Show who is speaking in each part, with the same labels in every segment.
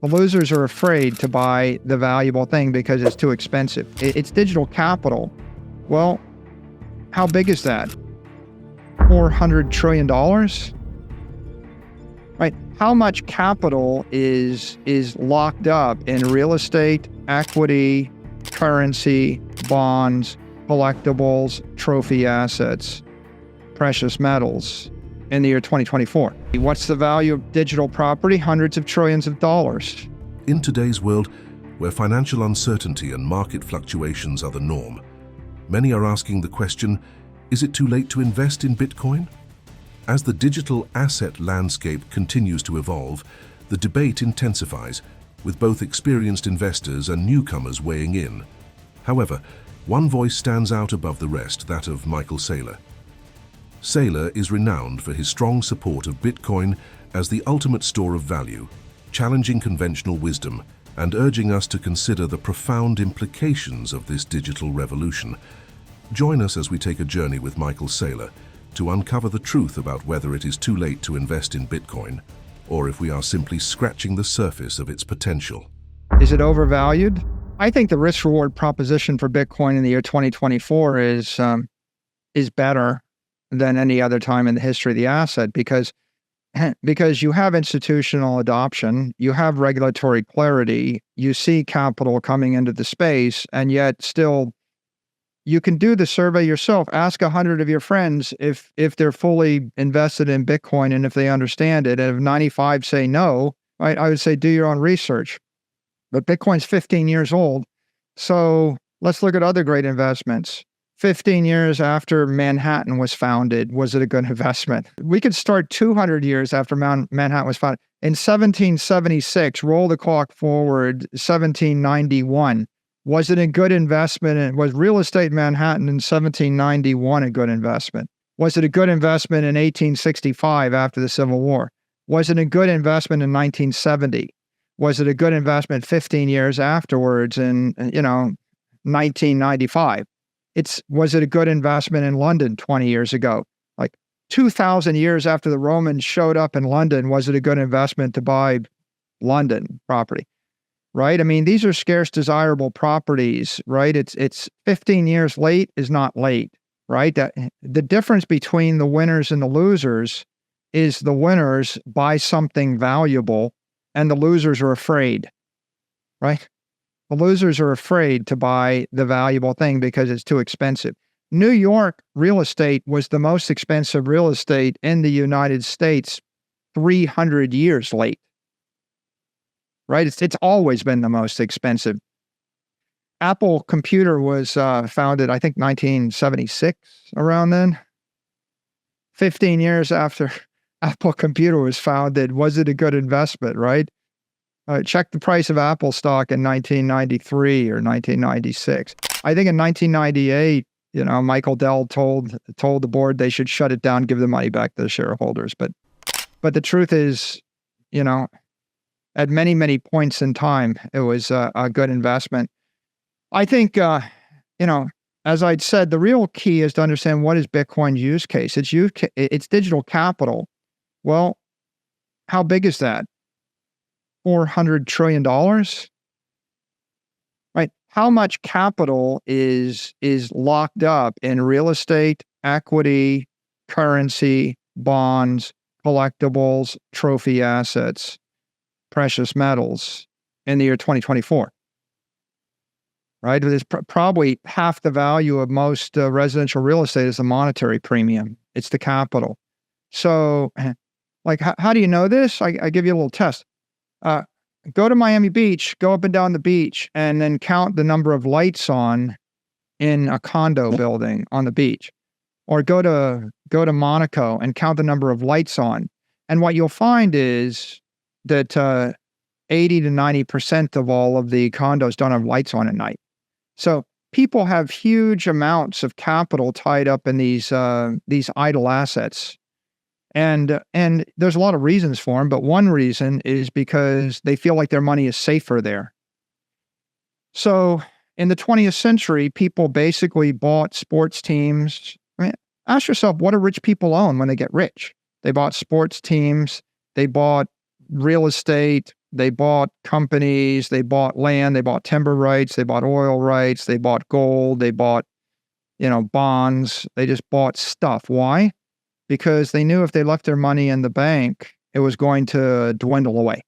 Speaker 1: The losers are afraid to buy the valuable thing because it's too expensive. It's digital capital. Well, how big is that? $400 trillion? Right? How much capital is locked up in real estate, equity, currency, bonds, collectibles, trophy assets, precious metals in the year 2024? What's the value of digital property? Hundreds of trillions of dollars.
Speaker 2: In today's world, where financial uncertainty and market fluctuations are the norm, many are asking the question, is it too late to invest in Bitcoin? As the digital asset landscape continues to evolve, the debate intensifies, with both experienced investors and newcomers weighing in. However, one voice stands out above the rest, that of Michael Saylor. Saylor is renowned for his strong support of Bitcoin as the ultimate store of value, challenging conventional wisdom and urging us to consider the profound implications of this digital revolution. Join us as we take a journey with Michael Saylor to uncover the truth about whether it is too late to invest in Bitcoin, or if we are simply scratching the surface of its potential.
Speaker 1: Is it overvalued? I think the risk-reward proposition for Bitcoin in the year 2024 is better than any other time in the history of the asset because you have institutional adoption, you have regulatory clarity, you see capital coming into the space, and yet still you can do the survey yourself. Ask 100 of your friends if they're fully invested in Bitcoin and if they understand it. And if 95 say no, right, I would say do your own research. But Bitcoin's 15 years old. So let's look at other great investments. 15 years after Manhattan was founded, was it a good investment? We could start 200 years after Manhattan was founded. In 1776, roll the clock forward, 1791. Was it a good investment? And was real estate in Manhattan in 1791 a good investment? Was it a good investment in 1865 after the Civil War? Was it a good investment in 1970? Was it a good investment 15 years afterwards in, 1995? Was it a good investment in London 20 years ago? Like 2,000 years after the Romans showed up in London, was it a good investment to buy London property? Right? I mean, these are scarce, desirable properties, right? It's 15 years late is not late, right? The difference between the winners and the losers is the winners buy something valuable and the losers are afraid, right? The losers are afraid to buy the valuable thing because it's too expensive. New York real estate was the most expensive real estate in the United States 300 years late. Right? It's always been the most expensive. Apple Computer was founded, I think, 1976, around then. 15 years after Apple Computer was founded, was it a good investment, right? Check the price of Apple stock in 1993 or 1996. I think in 1998, Michael Dell told the board they should shut it down, give the money back to the shareholders. But the truth is, at many, many points in time, it was a good investment. I think, as I'd said, the real key is to understand what is Bitcoin's use case. It's digital capital. Well, how big is that? $400 trillion? Right? How much capital is locked up in real estate, equity, currency, bonds, collectibles, trophy assets, precious metals in the year 2024? Right? It's probably half the value of most residential real estate is the monetary premium. It's the capital. So, how do you know this? I give you a little test. Go to Miami Beach, go up and down the beach, and then count the number of lights on in a condo building on the beach. Or go to Monaco and count the number of lights on. And what you'll find is that 80 to 90% of all of the condos don't have lights on at night. So people have huge amounts of capital tied up in these idle assets. And there's a lot of reasons for them, but one reason is because they feel like their money is safer there. So in the 20th century, people basically bought sports teams. I mean, ask yourself, what do rich people own when they get rich? They bought sports teams, they bought real estate, They bought companies, they bought land, they bought timber rights, they bought oil rights, they bought gold, they bought, bonds. They just bought stuff. Why? Because they knew if they left their money in the bank, it was going to dwindle away.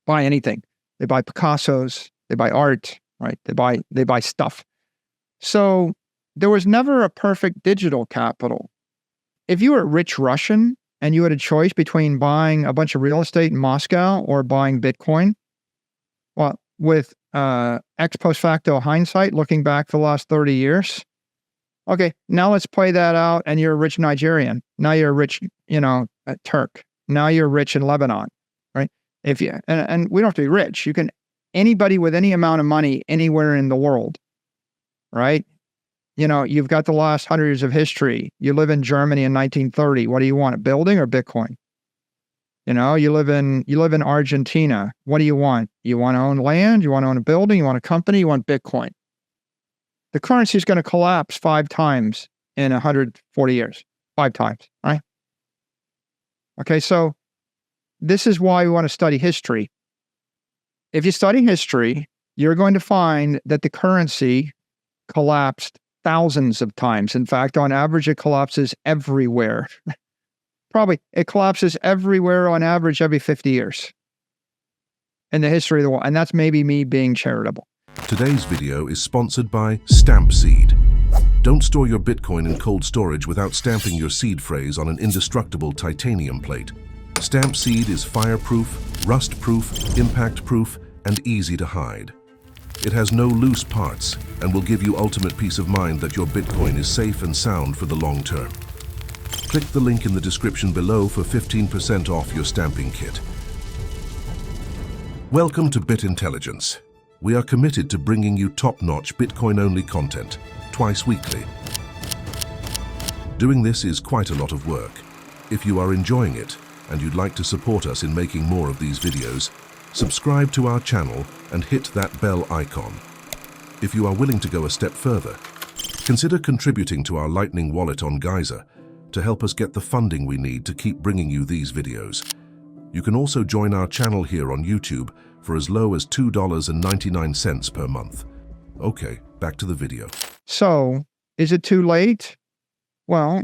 Speaker 1: Buy anything. They buy Picassos, they buy art, right? They buy stuff. So there was never a perfect digital capital. If you were a rich Russian and you had a choice between buying a bunch of real estate in Moscow or buying Bitcoin, well, with ex post facto hindsight, looking back for the last 30 years, okay, now let's play that out and you're a rich Nigerian. Now you're a rich, Turk. Now you're rich in Lebanon, right? If you, and we don't have to be rich. You can, anybody with any amount of money anywhere in the world, right? You've got the last 100 years of history. You live in Germany in 1930. What do you want, a building or Bitcoin? You live in Argentina. What do you want? You want to own land? You want to own a building? You want a company? You want Bitcoin? The currency is going to collapse 5 times in 140 years. 5 times, right? Okay, so this is why we want to study history. If you study history, you're going to find that the currency collapsed thousands of times. In fact, on average, it collapses everywhere. Probably, it collapses everywhere on average every 50 years in the history of the world. And that's maybe me being charitable.
Speaker 2: Today's video is sponsored by Stampseed. Don't store your Bitcoin in cold storage without stamping your seed phrase on an indestructible titanium plate. Stampseed is fireproof, rust-proof, impact-proof, and easy to hide. It has no loose parts and will give you ultimate peace of mind that your Bitcoin is safe and sound for the long term. Click the link in the description below for 15% off your stamping kit. Welcome to Bit Intelligence. We are committed to bringing you top-notch Bitcoin-only content, twice weekly. Doing this is quite a lot of work. If you are enjoying it and you'd like to support us in making more of these videos, subscribe to our channel and hit that bell icon. If you are willing to go a step further, consider contributing to our Lightning wallet on Geyser to help us get the funding we need to keep bringing you these videos. You can also join our channel here on YouTube for as low as $2.99 per month. Okay, back to the video.
Speaker 1: So, is it too late? Well,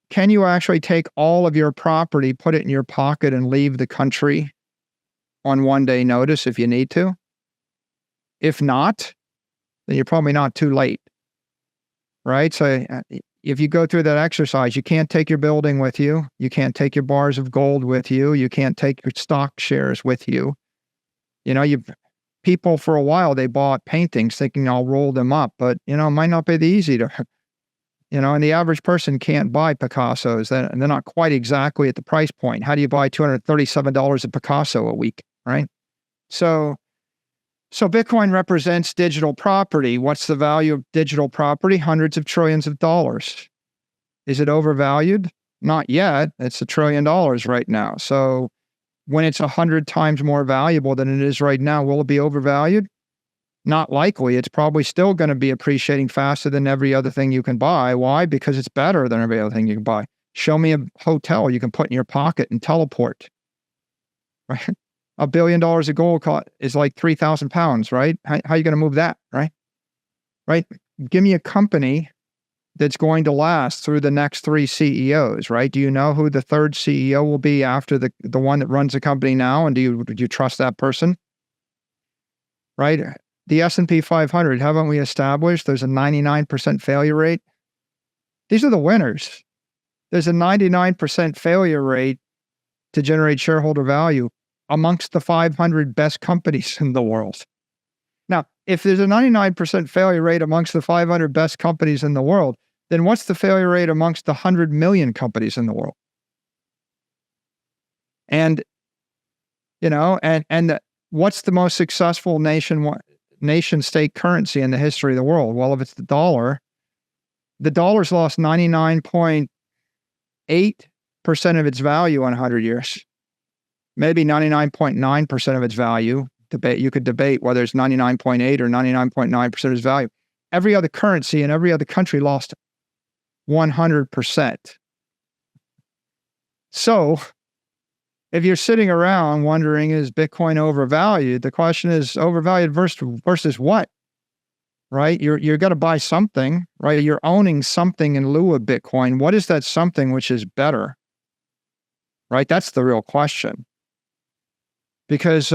Speaker 1: can you actually take all of your property, put it in your pocket, and leave the country on one-day notice if you need to? If not, then you're probably not too late, right? So if you go through that exercise, you can't take your building with you. You can't take your bars of gold with you. You can't take your stock shares with you. People for a while, they bought paintings thinking I'll roll them up, but, it might not be easy to, and the average person can't buy Picassos. And they're not quite exactly at the price point. How do you buy $237 a Picasso a week, right? So Bitcoin represents digital property. What's the value of digital property? Hundreds of trillions of dollars. Is it overvalued? Not yet. It's $1 trillion right now. So when it's 100 times more valuable than it is right now, will it be overvalued? Not likely. It's probably still going to be appreciating faster than every other thing you can buy. Why? Because it's better than every other thing you can buy. Show me a hotel you can put in your pocket and teleport. Right? $1 billion of gold is like 3,000 pounds, right? How are you going to move that, right? Right? Give me a company that's going to last through the next 3 CEOs, right? Do you know who the 3rd CEO will be after the one that runs the company now? And do you trust that person? Right? The S&P 500, haven't we established there's a 99% failure rate? These are the winners. There's a 99% failure rate to generate shareholder value amongst the 500 best companies in the world. Now, if there's a 99% failure rate amongst the 500 best companies in the world, then what's the failure rate amongst the 100 million companies in the world? And, what's the most successful nation-state currency in the history of the world? Well, if it's the dollar's lost 99.8% of its value in 100 years. Maybe 99.9% of its value. You could debate whether it's 99.8 or 99.9% of its value. Every other currency in every other country lost 100%. So, if you're sitting around wondering, is Bitcoin overvalued? The question is overvalued versus what? Right? You're going to buy something, right? You're owning something in lieu of Bitcoin. What is that something which is better? Right? That's the real question. Because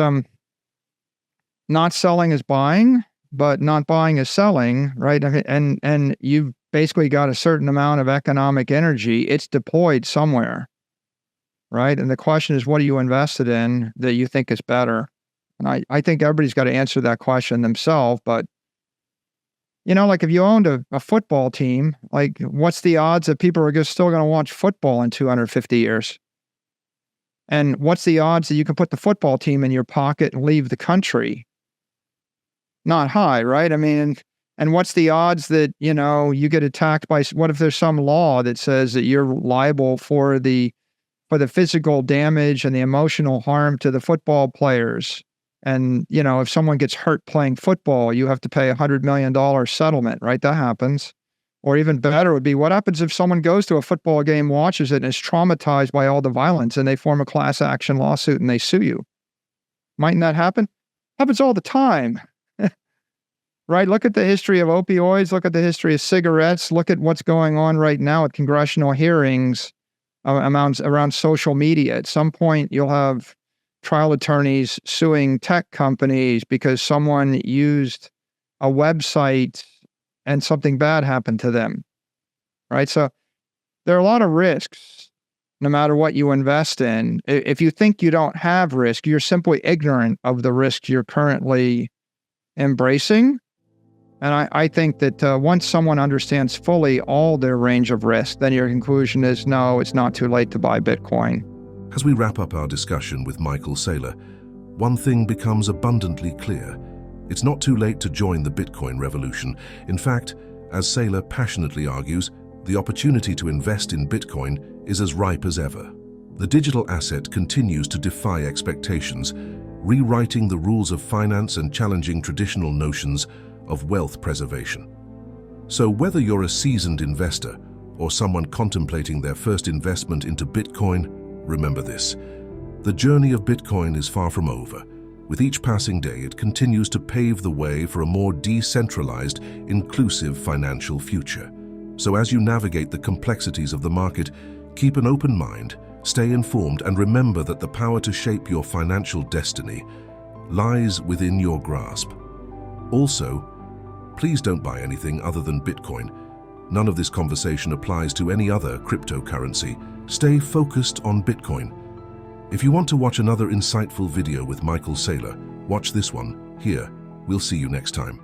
Speaker 1: not selling is buying, but not buying is selling, right? And you've basically got a certain amount of economic energy. It's deployed somewhere, right? And the question is, what are you invested in that you think is better? And I think everybody's got to answer that question themselves, but like if you owned a football team, like what's the odds that people are still going to watch football in 250 years? And what's the odds that you can put the football team in your pocket and leave the country? Not high, right? I mean, and what's the odds that, you get attacked by, what if there's some law that says that you're liable for the physical damage and the emotional harm to the football players? And, if someone gets hurt playing football, you have to pay $100 million settlement, right? That happens. Or even better would be, what happens if someone goes to a football game, watches it, and is traumatized by all the violence, and they form a class action lawsuit and they sue you? Mightn't that happen? Happens all the time. Right? Look at the history of opioids. Look at the history of cigarettes. Look at what's going on right now at congressional hearings around social media. At some point, you'll have trial attorneys suing tech companies because someone used a website and something bad happened to them, right? So there are a lot of risks no matter what you invest in. If you think you don't have risk, you're simply ignorant of the risk you're currently embracing. And I think that once someone understands fully all their range of risk, then your conclusion is, no, it's not too late to buy Bitcoin.
Speaker 2: As we wrap up our discussion with Michael Saylor, one thing becomes abundantly clear. It's not too late to join the Bitcoin revolution. In fact, as Saylor passionately argues, the opportunity to invest in Bitcoin is as ripe as ever. The digital asset continues to defy expectations, rewriting the rules of finance and challenging traditional notions of wealth preservation. So whether you're a seasoned investor or someone contemplating their first investment into Bitcoin, remember this: the journey of Bitcoin is far from over. With each passing day, it continues to pave the way for a more decentralized, inclusive financial future. So as you navigate the complexities of the market, keep an open mind, stay informed, and remember that the power to shape your financial destiny lies within your grasp. Also, please don't buy anything other than Bitcoin. None of this conversation applies to any other cryptocurrency. Stay focused on Bitcoin. If you want to watch another insightful video with Michael Saylor, watch this one here. We'll see you next time.